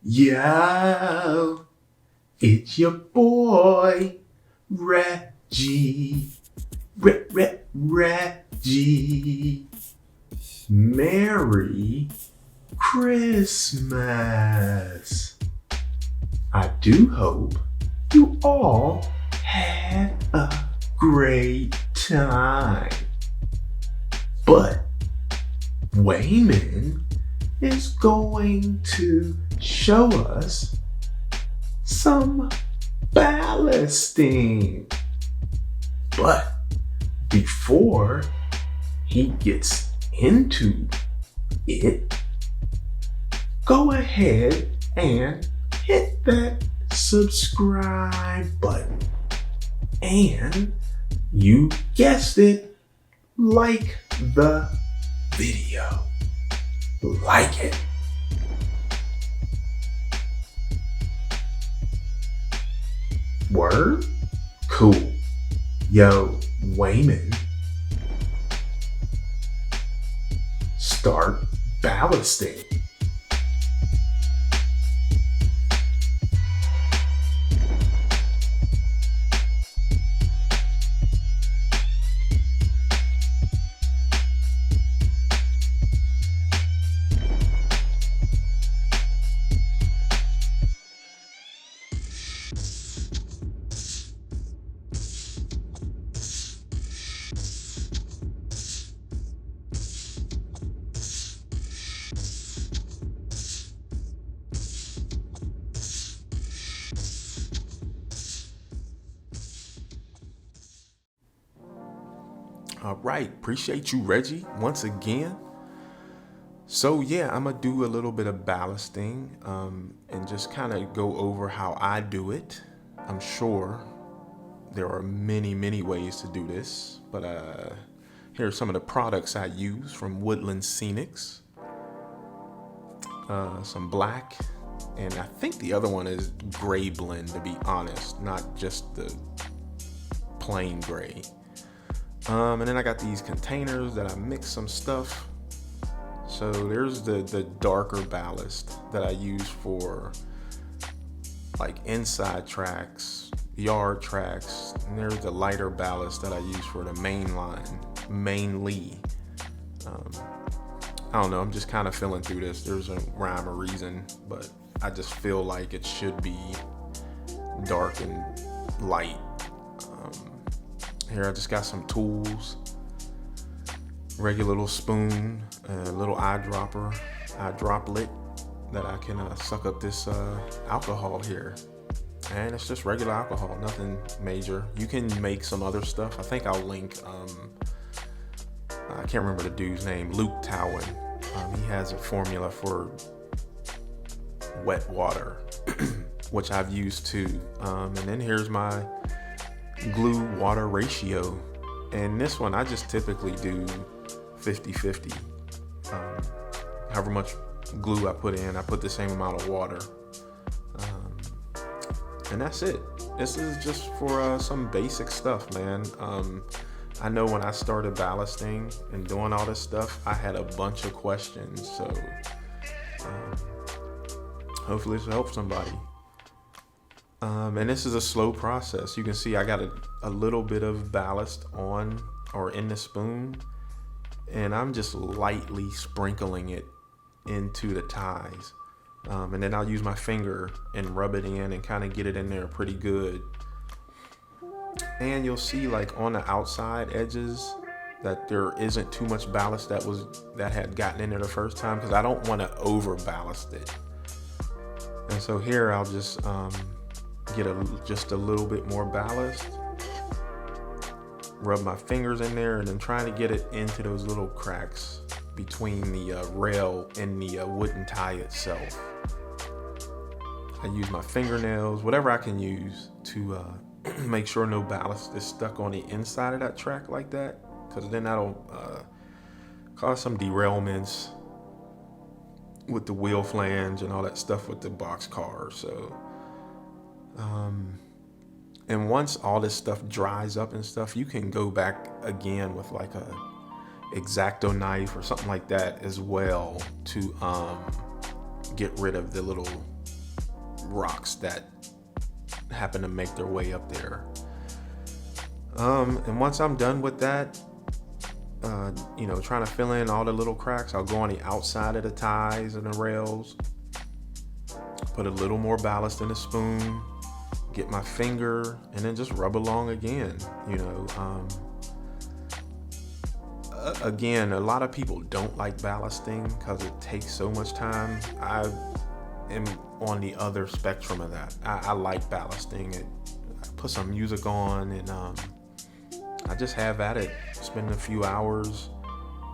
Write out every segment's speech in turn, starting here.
Yo, it's your boy, Reggie. Reggie. Merry Christmas. I do hope you all had a great time. But Wayman is going to show us some ballasting. But before he gets into it, go ahead and hit that subscribe button. And you guessed it, like the video. Like it. Word? Cool. Yo, Wayman, start ballasting. All right, appreciate you, Reggie, once again. So yeah, I'm gonna do a little bit of ballasting and just kind of go over how I do it. I'm sure there are many ways to do this, but here are some of the products I use from Woodland Scenics. Some black, and I think the other one is gray blend, to be honest, not just the plain gray. And then I got these containers that I mix some stuff. So there's the darker ballast that I use for like inside tracks, yard tracks, and there's the lighter ballast that I use for the main line, mainly. I don't know, I'm just kind of feeling through this. There's a rhyme or reason, but I just feel like it should be dark and light. Here I just got some tools, regular little spoon, a little eyedropper, eyedroplet that I can suck up this alcohol here. And it's just regular alcohol, nothing major. You can make some other stuff. I think I'll link, I can't remember the dude's name, Luke Towan. He has a formula for wet water, which I've used too. And then here's my glue water ratio, and this one I just typically do 50-50. However much glue I put in, I put the same amount of water, and that's it. This is just for some basic stuff, man. I know when I started ballasting and doing all this stuff, I had a bunch of questions, so hopefully this helps somebody. And this is a slow process. You can see I got a little bit of ballast on or in the spoon, and I'm just lightly sprinkling it into the ties. And then I'll use my finger and rub it in and kind of get it in there pretty good. And you'll see like on the outside edges that there isn't too much ballast that had gotten in there the first time, because I don't want to over ballast it. And so here I'll just get just a little bit more ballast, rub my fingers in there, and then trying to get it into those little cracks between the rail and the wooden tie itself. I use my fingernails, whatever I can use to make sure no ballast is stuck on the inside of that track like that, because then that'll cause some derailments with the wheel flange and all that stuff with the box car. So and once all this stuff dries up and stuff, you can go back again with like a X-Acto knife or something like that as well to get rid of the little rocks that happen to make their way up there. And once I'm done with that, trying to fill in all the little cracks, I'll go on the outside of the ties and the rails, put a little more ballast in the spoon, get my finger, and then just rub along again. Again, a lot of people don't like ballasting because it takes so much time. I am on the other spectrum of that. I like ballasting. I put some music on and I just have at it, spend a few hours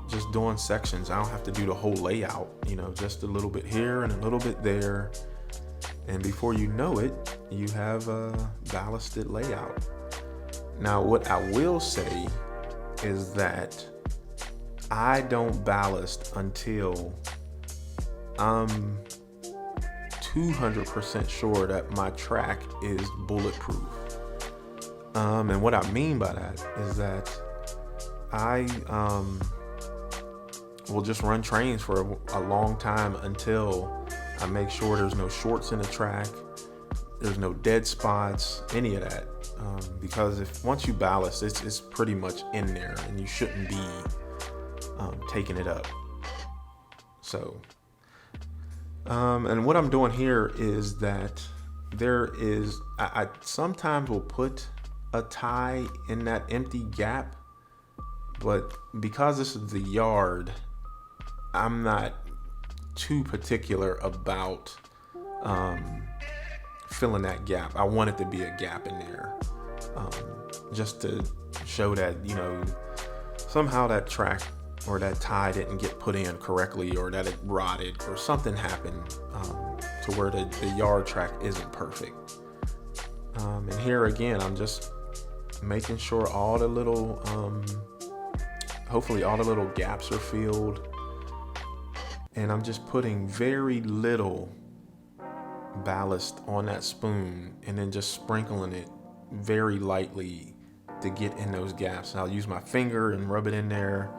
just doing sections. I don't have to do the whole layout, just a little bit here and a little bit there. And before you know it, you have a ballasted layout. Now, what I will say is that I don't ballast until I'm 200% sure that my track is bulletproof. And what I mean by that is that I will just run trains for a long time until I make sure there's no shorts in the track, there's no dead spots, any of that. Because once you ballast, it's pretty much in there, and you shouldn't be taking it up. So, and what I'm doing here is that I sometimes will put a tie in that empty gap, but because this is the yard, I'm not too particular about filling that gap. I want it to be a gap in there, just to show that somehow that track or that tie didn't get put in correctly, or that it rotted, or something happened to where the yard track isn't perfect. And here again, I'm just making sure all the little, hopefully all the little gaps are filled. And I'm just putting very little ballast on that spoon and then just sprinkling it very lightly to get in those gaps. I'll use my finger and rub it in there.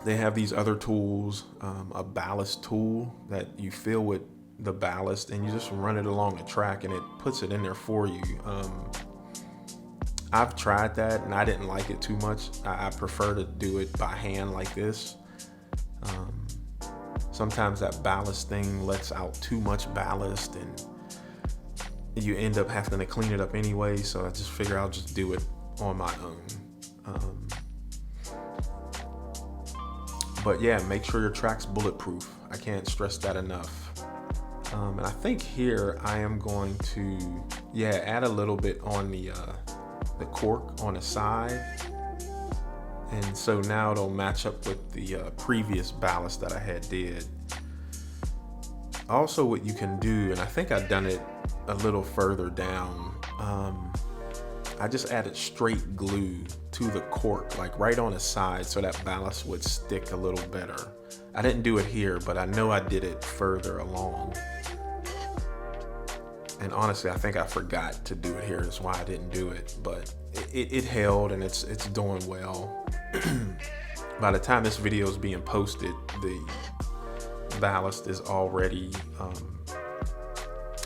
They have these other tools, a ballast tool that you fill with the ballast and you just run it along the track and it puts it in there for you. I've tried that and I didn't like it too much. I prefer to do it by hand like this. Sometimes that ballast thing lets out too much ballast and you end up having to clean it up anyway. So I just figure I'll just do it on my own. But yeah, make sure your track's bulletproof. I can't stress that enough. And I think here I am going to, add a little bit on the cork on the side. And so now it'll match up with the previous ballast that I had did. Also, what you can do, and I think I've done it a little further down, I just added straight glue to the cork, like right on the side, so that ballast would stick a little better. I didn't do it here, but I know I did it further along. And honestly, I think I forgot to do it here. That's why I didn't do it. But it held and it's doing well. By the time this video is being posted, the ballast is already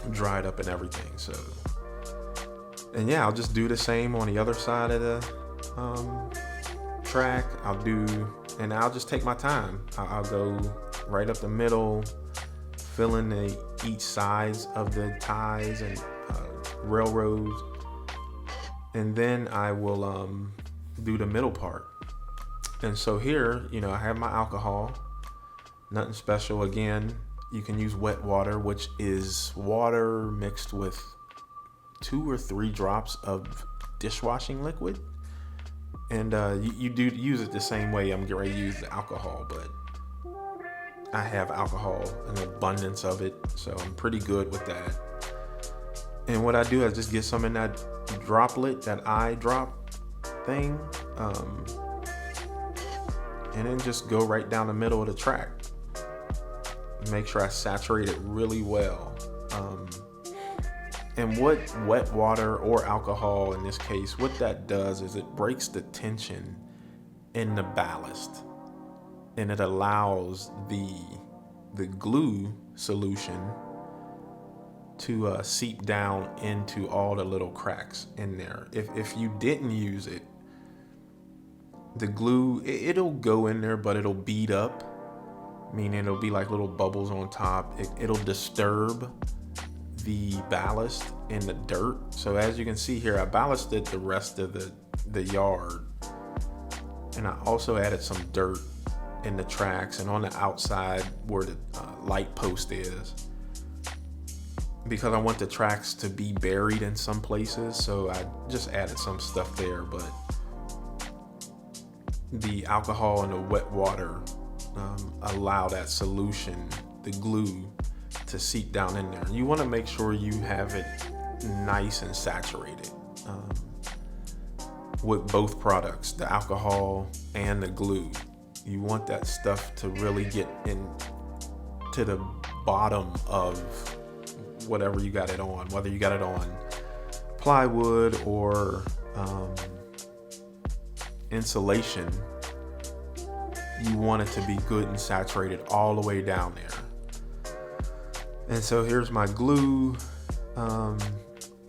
dried up and everything. So, and I'll just do the same on the other side of the track. I'll just take my time. I'll go right up the middle, fill in each sides of the ties and railroads, and then I will do the middle part. And so here, I have my alcohol, nothing special. Again, you can use wet water, which is water mixed with 2 or 3 drops of dishwashing liquid. And you do use it the same way I'm getting ready to use the alcohol, but I have alcohol, an abundance of it, so I'm pretty good with that. And what I do is just get some in that droplet, that eye drop thing, and then just go right down the middle of the track. Make sure I saturate it really well. And what wet water or alcohol, in this case, what that does is it breaks the tension in the ballast, and it allows the glue solution to seep down into all the little cracks in there. If you didn't use it, the glue, it'll go in there, but it'll bead up, meaning it'll be like little bubbles on top. It'll disturb the ballast in the dirt. So as you can see here, I ballasted the rest of the yard, and I also added some dirt in the tracks and on the outside where the light post is, because I want the tracks to be buried in some places. So I just added some stuff there, but the alcohol and the wet water allow that solution, the glue, to seep down in there. You want to make sure you have it nice and saturated with both products, the alcohol and the glue. You want that stuff to really get into the bottom of whatever you got it on, whether you got it on plywood or insulation. You want it to be good and saturated all the way down there. And so here's my glue, and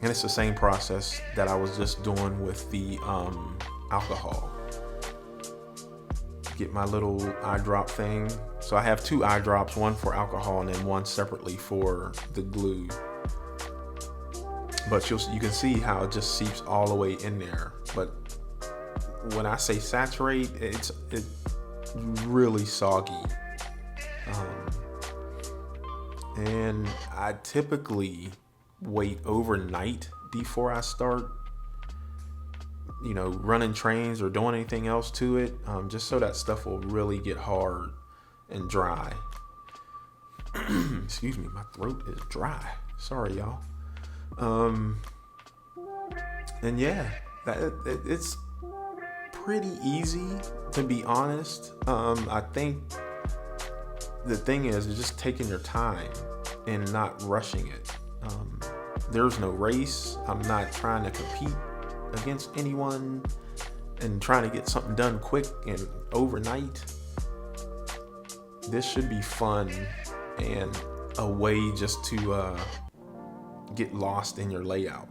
it's the same process that I was just doing with the alcohol. Get my little eye drop thing. So I have 2 eye drops, one for alcohol and then one separately for the glue. But you can see how it just seeps all the way in there. But when I say saturate, it's really soggy. And I typically wait overnight before I start, running trains or doing anything else to it, just so that stuff will really get hard and dry. Excuse me, my throat is dry. Sorry, y'all. And yeah, it's pretty easy, to be honest. I think the thing is just taking your time and not rushing it. There's no race. I'm not trying to compete against anyone and trying to get something done quick and overnight. This should be fun and a way just to get lost in your layout.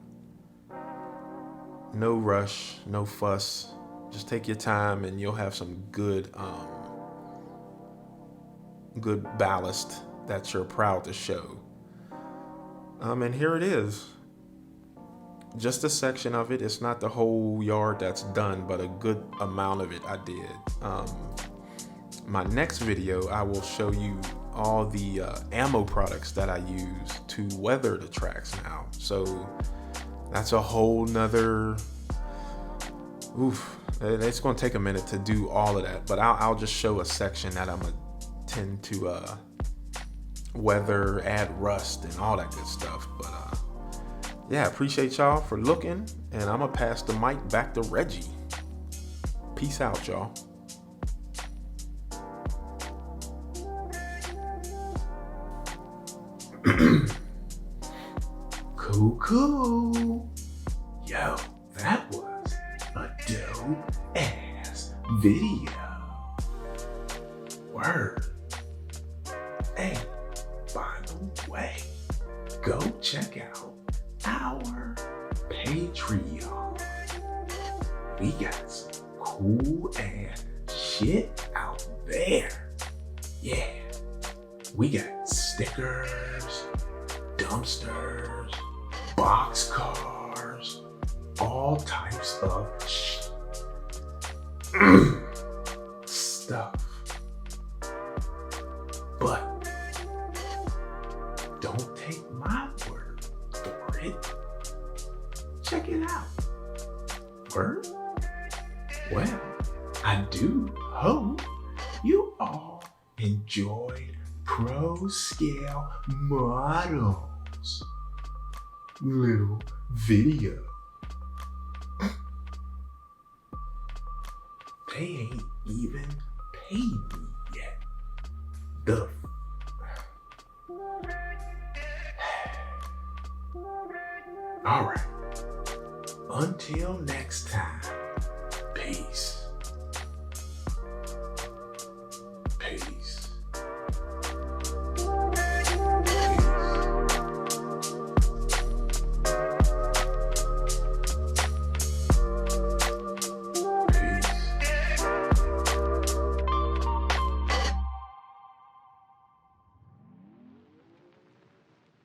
No rush, no fuss. Just take your time and you'll have some good ballast that you're proud to show. And here it is. Just a section of it. It's not the whole yard that's done, but a good amount of it I did. My next video, I will show you all the ammo products that I use to weather the tracks now. So that's a whole nother, it's going to take a minute to do all of that, but I'll just show a section that I'm going to tend to weather, add rust and all that good stuff. But yeah, appreciate y'all for looking, and I'm going to pass the mic back to Reggie. Peace out, y'all. Cool. Yo, that was a dope ass video. Word. Hey, by the way, go check out our Patreon. We got some cool ass shit out there. Yeah, we got stickers, dumpsters, box cars, all types of stuff. But don't take my word for it. Check it out. Word? Well, I do hope you all enjoyed Pro Scale Models little video. They ain't even paid me yet. The